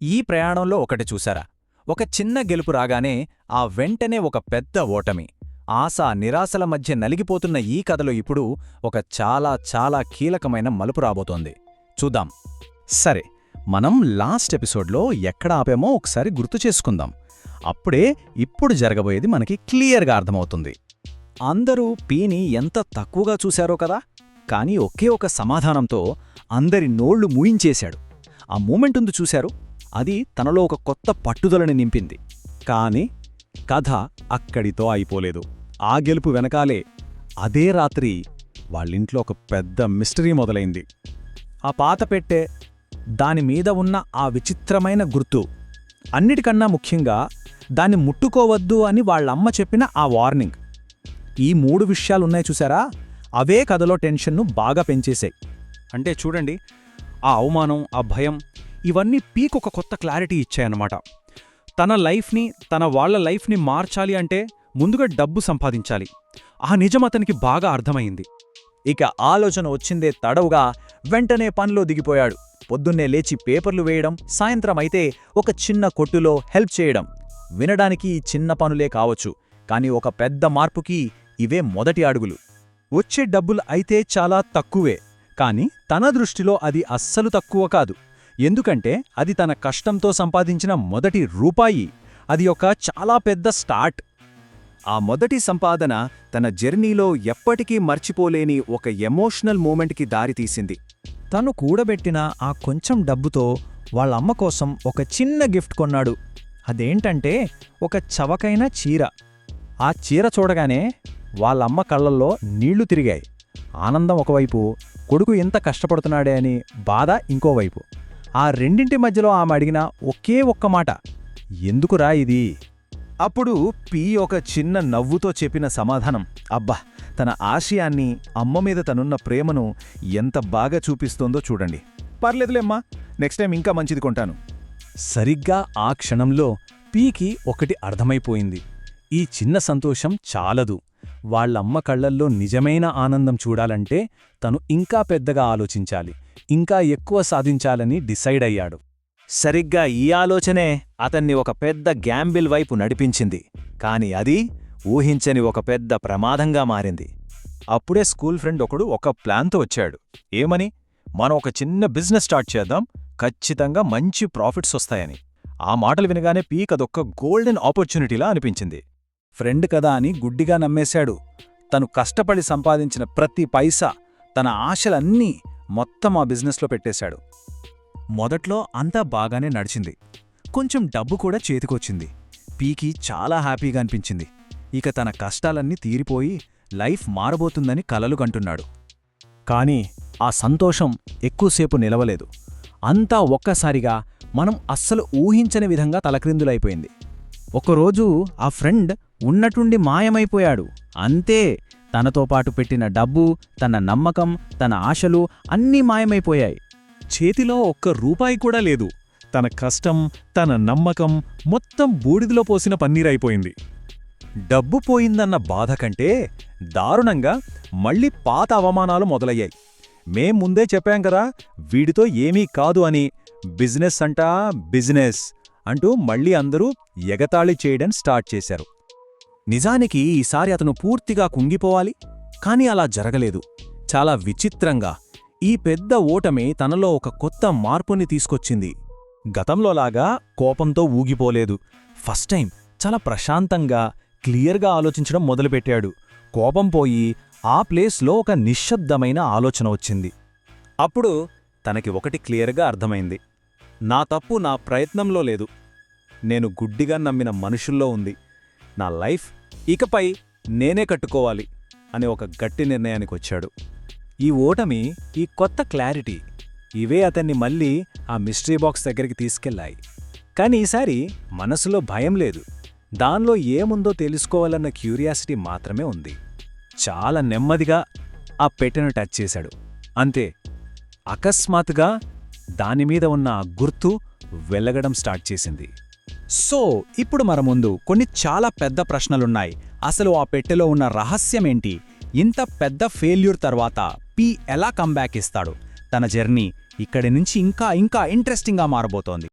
ఈ ప్రయాణంలో ఒకటి చూశారా? ఒక చిన్న గెలుపు రాగానే ఆ వెంటనే ఒక పెద్ద ఓటమి. ఆశ, నిరాశల మధ్య నలిగిపోతున్న ఈ కథలో ఇప్పుడు ఒక చాలా చాలా కీలకమైన మలుపు రాబోతోంది. చూద్దాం. సరే, మనం లాస్ట్ ఎపిసోడ్లో ఎక్కడ ఆపామో ఒకసారి గుర్తు చేసుకుందాం. అప్పుడే ఇప్పుడు జరగబోయేది మనకి క్లియర్గా అర్థమవుతుంది. అందరూ పీని ఎంత తక్కువగా చూశారో కదా, కానీ ఒకే ఒక సమాధానంతో అందరి నోళ్లు మూయించేశాడు. ఆ మూమెంటుంది చూశారు, అది తనలో ఒక కొత్త పట్టుదలని నింపింది. కాని కథ అక్కడితో అయిపోలేదు. ఆ గెలుపు వెనకాలే అదే రాత్రి వాళ్ళింట్లో ఒక పెద్ద మిస్టరీ మొదలైంది. ఆ పాత పెట్టె, దానిమీద ఉన్న ఆ విచిత్రమైన గుర్తు, అన్నిటికన్నా ముఖ్యంగా దాన్ని ముట్టుకోవద్దు అని వాళ్ళమ్మ చెప్పిన ఆ వార్నింగ్. ఈ 3 విషయాలున్నాయి చూసారా, అవే కథలో టెన్షన్ను బాగా పెంచేశాయి. అంటే చూడండి, ఆ అవమానం, ఆ భయం, ఇవన్నీ పీక్ ఒక కొత్త క్లారిటీ ఇచ్చాయన్నమాట. తన లైఫ్ని, తన వాళ్ల లైఫ్ని మార్చాలి అంటే ముందుగా డబ్బు సంపాదించాలి. ఆ నిజం అతనికి బాగా అర్థమైంది. ఇక ఆలోచన వచ్చిందే తడవుగా వెంటనే పనిలో దిగిపోయాడు. పొద్దున్నే లేచి పేపర్లు వేయడం, సాయంత్రం అయితే ఒక చిన్న కొట్టులో హెల్ప్ చేయడం. వినడానికి ఈ చిన్న పనులే కావచ్చు, కానీ ఒక పెద్ద మార్పుకి ఇవే మొదటి అడుగులు. వచ్చే డబ్బులు అయితే చాలా తక్కువే, కాని తన దృష్టిలో అది అస్సలు తక్కువ కాదు. ఎందుకంటే అది తన కష్టంతో సంపాదించిన మొదటి రూపాయి. అది ఒక చాలా పెద్ద స్టార్ట్. ఆ మొదటి సంపాదన తన జర్నీలో ఎప్పటికీ మర్చిపోలేని ఒక ఎమోషనల్ మూమెంట్కి దారితీసింది. తను కూడబెట్టిన ఆ కొంచెం డబ్బుతో వాళ్ళమ్మ కోసం ఒక చిన్న గిఫ్ట్ కొన్నాడు. అదేంటంటే ఒక చవకైన చీర. ఆ చీర చూడగానే వాళ్ళమ్మ కళ్ళల్లో నీళ్లు తిరిగాయి. ఆనందం ఒకవైపు, కొడుకు ఎంత కష్టపడుతున్నాడే అని బాధ ఇంకోవైపు. ఆ రెండింటి మధ్యలో ఆమె అడిగిన ఒకే ఒక్క మాట, ఎందుకురా ఇది? అప్పుడు పీ ఒక చిన్న నవ్వుతో చెప్పిన సమాధానం, అబ్బా, తన ఆశయాన్ని, అమ్మ మీద తనున్న ప్రేమను ఎంత బాగా చూపిస్తోందో చూడండి. పర్లేదులేమ్మా, నెక్స్ట్ టైం ఇంకా మంచిది కొంటాను. సరిగ్గా ఆ క్షణంలో పీకి ఒకటి అర్థమైపోయింది. ఈ చిన్న సంతోషం చాలదు. వాళ్ళమ్మ కళ్లల్లో నిజమైన ఆనందం చూడాలంటే తను ఇంకా పెద్దగా ఆలోచించాలి, ఇంకా ఎక్కువ సాధించాలని డిసైడ్ అయ్యాడు. సరిగ్గా ఈ ఆలోచనే అతన్ని ఒక పెద్ద గ్యాంబిల్ వైపు నడిపించింది. కాని అది ఊహించని ఒక పెద్ద ప్రమాదంగా మారింది. అప్పుడే స్కూల్ ఫ్రెండ్ ఒకడు ఒక ప్లాన్తో వచ్చాడు. ఏమని? మనం ఒక చిన్న బిజినెస్ స్టార్ట్ చేద్దాం, ఖచ్చితంగా మంచి ప్రాఫిట్స్ వస్తాయని. ఆ మాటలు వినగానే పీక్ అదొక్క గోల్డెన్ ఆపర్చునిటీలా అనిపించింది. ఫ్రెండ్ కదా అని గుడ్డిగా నమ్మేశాడు. తను కష్టపడి సంపాదించిన ప్రతి పైసా, తన ఆశలన్నీ మొత్తం ఆ బిజినెస్లో పెట్టేశాడు. మొదట్లో అంతా బాగానే నడిచింది. కొంచెం డబ్బు కూడా చేతికొచ్చింది. పీకి చాలా హ్యాపీగా అనిపించింది. ఇక తన కష్టాలన్నీ తీరిపోయి లైఫ్ మారబోతుందని కలలు కంటున్నాడు. కాని ఆ సంతోషం ఎక్కువసేపు నిలవలేదు. అంతా ఒక్కసారిగా మనం అస్సలు ఊహించని విధంగా తలక్రిందులైపోయింది. ఒకరోజు ఆ ఫ్రెండ్ ఉన్నట్టుండి మాయమైపోయాడు. అంతే, తనతో పాటు పెట్టిన డబ్బు, తన నమ్మకం, తన ఆశలు అన్నీ మాయమైపోయాయి. చేతిలో ఒక్క రూపాయి కూడా లేదు. తన కష్టం, తన నమ్మకం మొత్తం బూడిదలో పోసిన పన్నీరైపోయింది. డబ్బు పోయిందన్న బాధ కంటే దారుణంగా మళ్ళీ పాత అవమానాలు మొదలయ్యాయి. మేం ముందే చెప్పాం కదా, వీడితో ఏమీ కాదు అని. బిజినెస్ అంటా బిజినెస్ అంటూ మళ్ళీ అందరూ ఎగతాళి చేయడం స్టార్ట్ చేశారు. నిజానికి ఈసారి అతను పూర్తిగా కుంగిపోవాలి, కాని అలా జరగలేదు. చాలా విచిత్రంగా ఈ పెద్ద ఓటమి తనలో ఒక కొత్త మార్పుని తీసుకొచ్చింది. గతంలోలాగా కోపంతో ఊగిపోలేదు. ఫస్ట్ టైం చాలా ప్రశాంతంగా, క్లియర్గా ఆలోచించడం మొదలుపెట్టాడు. కోపం పోయి ఆ ప్లేస్లో ఒక నిశ్శబ్దమైన ఆలోచన వచ్చింది. అప్పుడు తనకి ఒకటి క్లియర్గా అర్థమైంది. నా తప్పు నా ప్రయత్నంలో లేదు, నేను గుడ్డిగా నమ్మిన మనుషుల్లో ఉంది. నా లైఫ్ ఇకపై నేనే కట్టుకోవాలి అనే ఒక గట్టి నిర్ణయానికొచ్చాడు. ఈ ఓటమి, ఈ కొత్త క్లారిటీ, ఇవే అతన్ని మళ్ళీ ఆ మిస్టరీ బాక్స్ దగ్గరికి తీసుకెళ్లాయి. కాని ఈసారి మనసులో భయం లేదు. దానిలో ఏముందో తెలుసుకోవాలన్న క్యూరియాసిటీ మాత్రమే ఉంది. చాలా నెమ్మదిగా ఆ పెట్టెను టచ్ చేశాడు. అంతే, అకస్మాత్తుగా దానిమీద ఉన్న ఆ గుర్తు వెలగడం స్టార్ట్ చేసింది. సో ఇప్పుడు మన ముందు కొన్ని చాలా పెద్ద ప్రశ్నలున్నాయి. అసలు ఆ పెట్టెలో ఉన్న రహస్యమేంటి? ఇంత పెద్ద ఫెయిల్యూర్ తర్వాత పీ ఎలా కంబ్యాక్ ఇస్తాడు? తన జర్నీ ఇక్కడి నుంచి ఇంకా ఇంకా ఇంట్రెస్టింగ్గా మారబోతోంది.